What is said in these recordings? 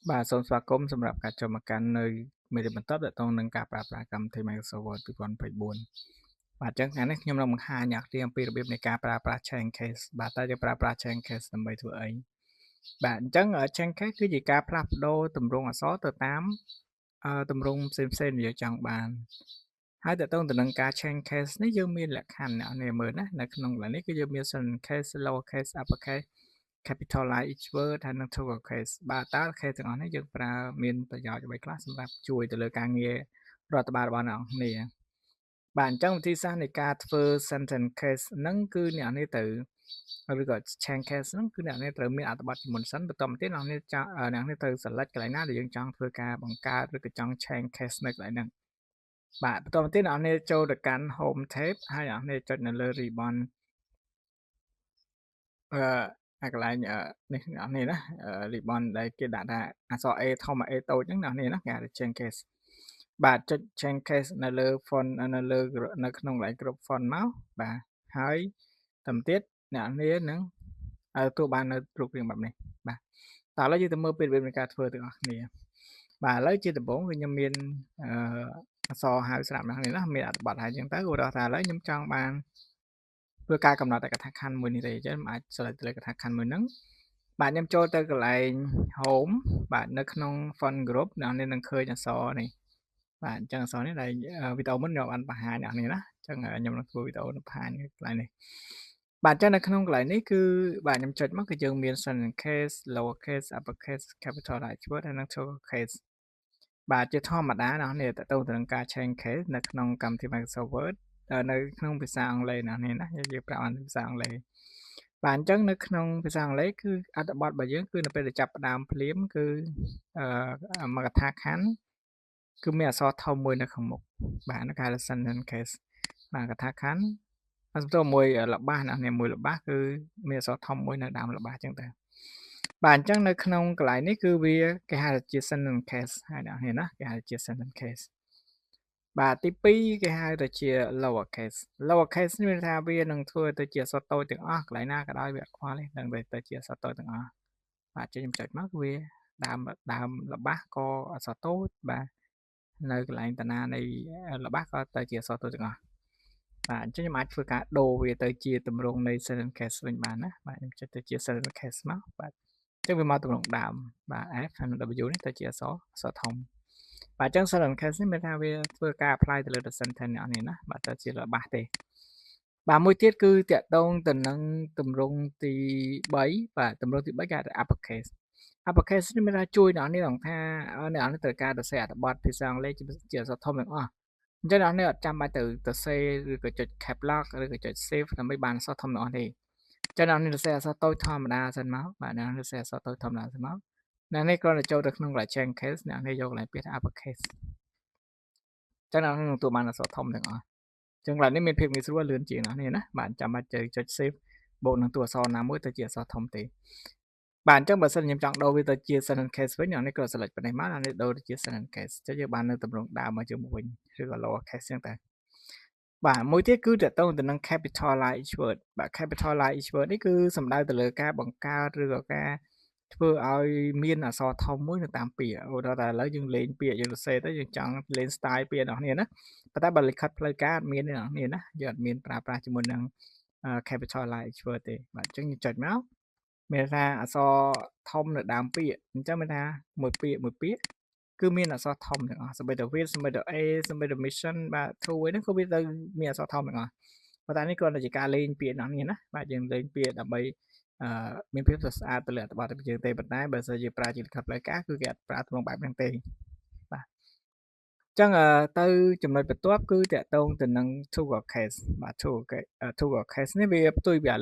បាទសូមស្វាគមន៍សម្រាប់ការចូលមកកាន់នៅមេរៀនបន្តទាក់ទងនឹងការប្រើប្រាស់កម្មវិធី Microsoft Word 2024បាទអញ្ចឹងថ្ងៃនេះខ្ញុំនឹងបង្ហាញអ្នកទាំងពីរបៀបនៃការប្រើប្រាស់ Chain Case បាទតើយើងប្រើប្រាស់ Chain Case ដើម្បីធ្វើអីបាទអញ្ចឹង Chain Case គឺជាការផ្លាស់ប្ដូរទម្រង់អក្សរទៅតាមទម្រង់ផ្សេងៗដែលយើងចង់បានហើយតើតើទៅនឹងការ Chain Case នេះយើងមានលក្ខខណ្ឌអ្នកនេះមើលណានៅក្នុងកន្លែងនេះគឺយើងមាន Sudden Case Lower Case Upper Case capitalize each word ហើយនិង total case បាទតើ case ទាំងអស់នេះយើងប្រើមានប្រយោជន៍អ្វីខ្លះសម្រាប់ជួយទៅលើការងាររដ្ឋបាលរបស់អ្នកនរគ្នាបាទអញ្ចឹងវិធីសាស្ត្រនៃការធ្វើ sentence case ហ្នឹងគឺអ្នកនេះទៅឬក៏ chain case ហ្នឹងគឺអ្នកនេះត្រូវមានអត្ថបទជាមុនសិនបន្តមកទៀតអ្នកនេះចង់អ្នកនេះត្រូវ select កន្លែងណាដែលយើងចង់ធ្វើការបង្កើតឬក៏ចង់ chain case នៅកន្លែងហ្នឹងបាទបន្តមកទៀតអ្នកនេះចូលទៅកាន់ home tab ហើយអ្នកនេះចុចនៅលើ ribbon កន្លែងនេះអ្នកនេះណា ribbon ដែលគេដាក់ថាអក្សរ A ធំ A តូចហ្នឹងអ្នកនេះណាគេហៅថា chain case បាទចុច chain case នៅលើ font នៅលើនៅក្នុងកន្លែងគ្រប់ font មកបាទហើយតាមទៀតអ្នកនេះនឹងទទួលបាននៅរូបរាងបែបនេះបាទតើឥឡូវយើងទៅមើលពីរបៀបនៃការធ្វើទាំងអស់គ្នាបាទឥឡូវជាដំបូងគឺខ្ញុំមានអក្សរហៅស្រាប់ហ្នឹងណាមានអត្ថបទហើយអញ្ចឹងទៅឧទាហរណ៍ថាឥឡូវខ្ញុំចង់បានធ្វើការកំណត់តែកថាខណ្ឌមួយនេះទេអញ្ចឹងខ្ញុំអាច select ទៅលើកថាខណ្ឌមួយហ្នឹងបាទខ្ញុំចូលទៅកន្លែង home បាទនៅក្នុង font group អ្នកនេះនឹងឃើញអក្សរនេះបាទអញ្ចឹងអក្សរនេះដែលវីដេអូមុនខ្ញុំបានបង្ហាញអ្នកនេះណាអញ្ចឹងខ្ញុំនឹងធ្វើវីដេអូបង្ហាញកន្លែងនេះបាទអញ្ចឹងនៅក្នុងកន្លែងនេះគឺបាទខ្ញុំចុចមកគឺយើងមាន sudden case lower case upper case capitalize word ហើយនិង total case បាទជាធម្មតាអ្នកនេះតទៅនឹងការ change case នៅក្នុងកម្មវិធី Microsoft Word នៅក្នុងភាសាអង់គ្លេសអ្នកនេះណាយើងប្រើភាសាអង់គ្លេសបាទអញ្ចឹងនៅក្នុងភាសាអង់គ្លេសគឺអត្ថបទរបស់យើងគឺនៅពេលដែលចាប់ផ្ដើមភ្លាមគឺមកកថាខណ្ឌគឺមានអក្សរធំមួយនៅខាងមុខបាទនោះគេហៅថា sentence case បាទកថាខណ្ឌអត់ទៅមួយល្បះណាមួយល្បះគឺមានអក្សរធំមួយនៅដើមល្បះអញ្ចឹងទៅបាទអញ្ចឹងនៅក្នុងកន្លែងនេះគឺវាគេហៅថាជា sentence case ហើយអ្នកនេះណាគេហៅជា sentence case បាទទី2គេហៅទៅជា lower case lower case នេះមានថាវានឹងធ្វើទៅជាអក្សរតូចទាំងអស់កន្លែងណាក៏ដោយវាអត់ខ្វល់ទេនឹងទៅជាអក្សរតូចទាំងអស់បាទចុចខ្ញុំចុចមកគឺវាដើមល្បះក៏អក្សរតូចបាទនៅកន្លែងតាណានៃល្បះក៏ទៅជាអក្សរតូចទាំងអស់បាទអញ្ចឹងខ្ញុំអាចធ្វើការដូរវាទៅជាទម្រង់នៃ sentence case វិញបានណាបាទខ្ញុំចុចទៅជា sentence case មកបាទអញ្ចឹងវាមកទម្រង់ដើមបាទ F ហើយ W នេះទៅជាអក្សរធំបាទអញ្ចឹង sudden case នេះមានថាវាធ្វើការ apply ទៅលើ sentence អ្នកនេះណាបាទទៅជាល្បះទេបាទមួយទៀតគឺតាក់ទងទៅនឹងទម្រង់ទី3បាទទម្រង់ទី3គេហៅថា upper case upper case នេះមានថាជួយអ្នកនេះrằngថាអ្នកនេះត្រូវការទៅសេអត្ថបទភាសាអង់គ្លេសជាអក្សរធំទាំងអស់អញ្ចឹងអ្នកនេះអត់ចាំបាច់ទៅសេឬក៏ចុច cap lock ឬក៏ចុច save ដើម្បីបានអក្សរធំទាំងអស់ទេចឹងអ្នកនេះទៅសេអក្សរតូចធម្មតាសិនមកបាទអ្នកនេះសេអក្សរតូចធម្មតាសិនមកអ្នកនេះគ្រាន់តែចូលទៅក្នុងកន្លែង chain case អ្នកនេះយកកន្លែងពាក្យថា upper case ចឹងអ្នកនេះនឹងទទួលបានអក្សរធំទាំងអស់ចឹងកន្លែងនេះមានភាពងាយស្រួលលឿនជាងអ្នកនេះណាបាទចាំបាច់ចុច save បូកនឹងតួអក្សរណាមួយទៅជាអក្សរធំទេបាទអញ្ចឹងបើសិនខ្ញុំចង់ដូរវាទៅជា sentence case វិញអានេះក៏ select ប៉ុណ្ណេះមកអានេះដូរទៅជា sentence case ចឹងយើងបាននៅទម្រង់ដើមមកយើងមកវិញឬក៏ lower case ចឹងទៅបាទមួយទៀតគឺតកតងទៅនឹង capitalize each word បាទ capitalize each word នេះគឺសំដៅទៅលើការបង្កើតឬក៏ការធ្វើឲ្យមានអក្សរធំមួយនៅតាមពាក្យឧទាហរណ៍ថាឥឡូវយើងលេងពាក្យយើងសរសេរទៅយើងចង់លេង style ពាក្យរបស់គ្នាណាប៉ុន្តែបើលិខិតផ្លូវការអត់មានទេអ្នកនាងណាយើងអត់មានប្រើប្រាស់ជាមួយនឹង capitalize each word ទេបាទអញ្ចឹងយើងចុចមកមានថាអក្សរធំនៅដើមពាក្យអញ្ចឹងមានថាមួយពាក្យគឺមានអក្សរធំទាំងអស់សូម្បីតែ with សូម្បីតែ a សូម្បីតែ mission បាទ to ហ្នឹងក៏វាទៅមានអក្សរធំទាំងអស់ប៉ុន្តែនេះគ្រាន់តែជាការលេងពាក្យនោះនេះណាបាទយើងលេងពាក្យដើម្បីមានភាពស្អាតទៅលើអត្ថបទរបស់យើងទេប៉ុន្តែបើសិនជាប្រើជាលិខិតផ្លូវការគឺគេអត់ប្រើក្នុងបែបហ្នឹងទេបាទចឹងទៅចំណុចបន្ទាប់គឺតកតងទៅនឹង to case បាទ to case នេះវាផ្ទុយពីឥ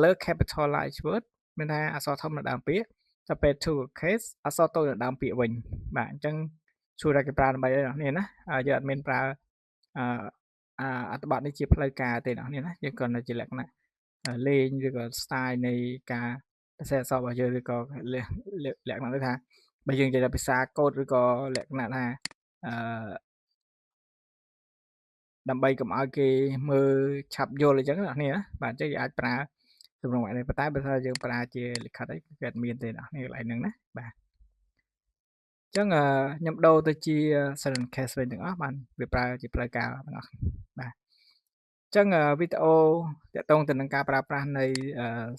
ឡូវ capitalize word មានថាអក្សរធំនៅដើមពាក្យទៅពេល to case អក្សរតូចនៅដើមពាក្យវិញបាទអញ្ចឹងសួរថាគេប្រើដើម្បីអីអ្នកនេះណាយើងអត់មានប្រើអត្ថបទនេះជាផ្លូវការទេអ្នកនេះណាយើងគ្រាន់តែជាលក្ខណៈលេងឬក៏ style នៃការសរសេរអក្សររបស់យើងឬក៏លក្ខណៈដូចថាបើយើងនិយាយថាភាសាកូដឬក៏លក្ខណៈថាដើម្បីកុំឲ្យគេមើលឆាប់យល់អញ្ចឹងអ្នកនេះណាបាទអញ្ចឹងយើងអាចប្រើទម្រង់បែបនេះប៉ុន្តែបើថាយើងប្រើជាលិខិតអីគឺគេអត់មានទេអ្នកនេះកន្លែងហ្នឹងណាបាទ ចឹងខ្ញុំដូរទៅជា silent case វិញទាំងអស់បានវាប្រើជាផ្លូវការទាំងអស់បាទចឹងវីដេអូតាក់ទងទៅនឹងការប្រើប្រាស់នៃ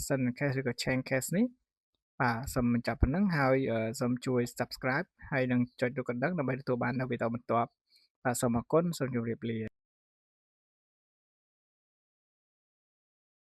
silent case ឬក៏ chain case នេះបាទសូមបញ្ចប់ប៉ុណ្ណឹងហើយសូមជួយ subscribe ហើយនឹងចុចរូបកណ្ដឹងដើម្បីទទួលបាននូវវីដេអូបន្ទាប់បាទសូមអរគុណសូមជម្រាបលា